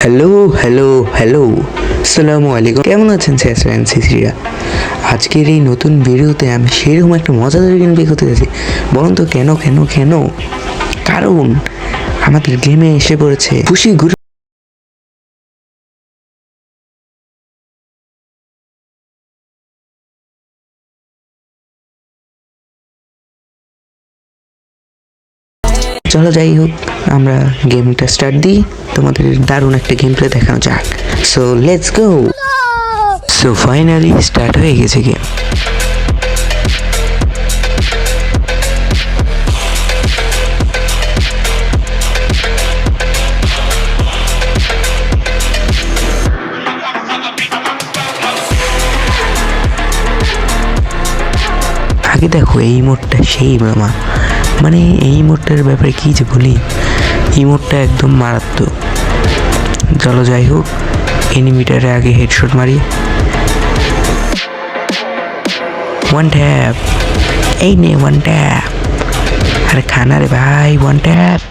Hello hello hello আসসালামু আলাইকুম। কেমন আছেন স্যার অ্যান্ড সিসিরা? আজকের এই নতুন ভিডিওতে আমি সেরকম একটা মজাদার গেম বের করতে যাচ্ছি। বলুন তো কেন কেন কেন? কারণ আমাদের গেমে এসে পড়েছে খুশি ঘুরে। চলো যাই হোক, আমরা গেমটা স্টার্ট দিই, তোমাদের দারুণ একটা গেম প্লে দেখানো যাক। So let's go. So finally start হয়ে গেছে গেম। আগে দেখো এই মোডটা সেই মামা, মানে এই মোডটার ব্যাপারে কি যে বলি, এই মোডটা একদম মারাত্মক। চলো যাই হোক, এনিমিটারে আগে হেডশট মারি। ওয়ান ট্যাপ, এই নে ওয়ান ট্যাপ। আরে খানা রে ভাই, ওয়ান ট্যাপ।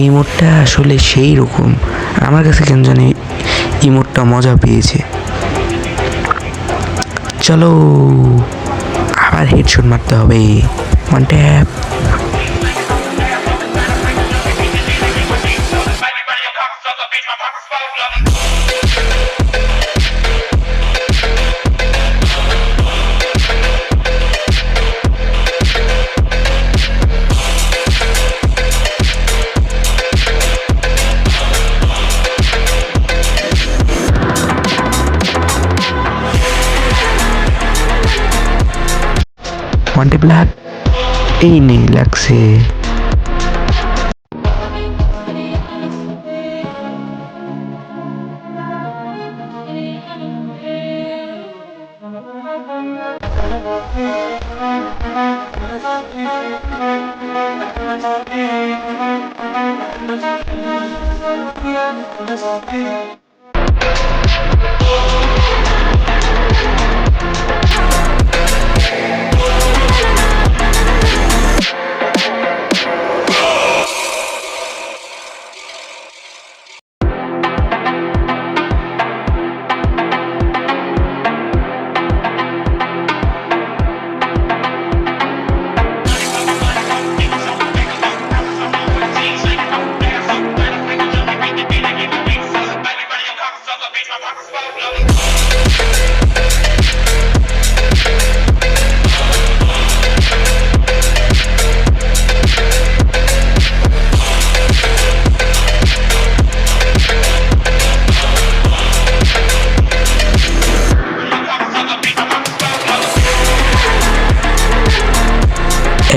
এই মোডটা আসলে সেই রকম, আমার কাছে কেন জানি এই মোডটা মজা পেয়েছে। চলো আবার হেডশট মারতে হবে, ওয়ান ট্যাপ। ওয়ান ট্যাপ লাগ, এই নেই লাগছে।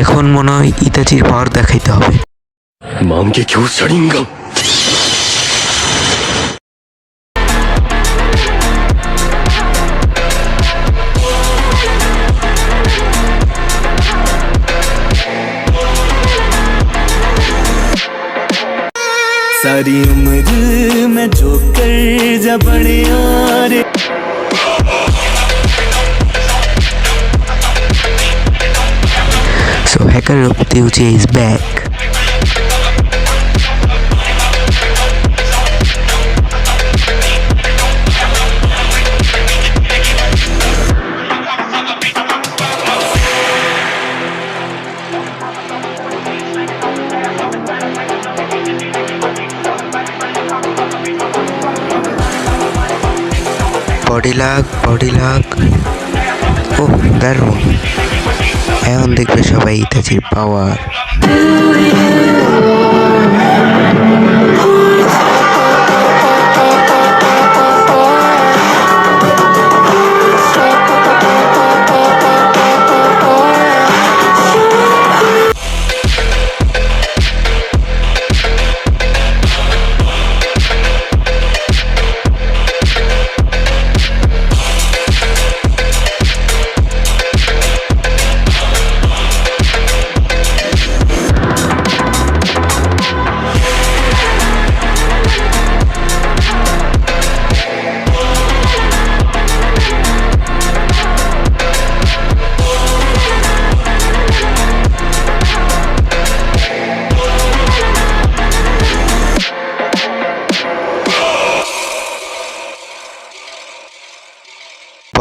এখন মনে হয় ইতাচির পাওয়ার দেখাইতে হবে। মামগেkyou শারিঙ্গান। सारी उम्र में जो कर जा बड़े यारे। So hacker of Tuesday is back. Body লাগ। ও দারুণ, এখন দেখবে সবাই ইতাচির পাওয়ার।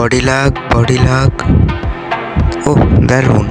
বডি লাগ, ওহ দারুণ।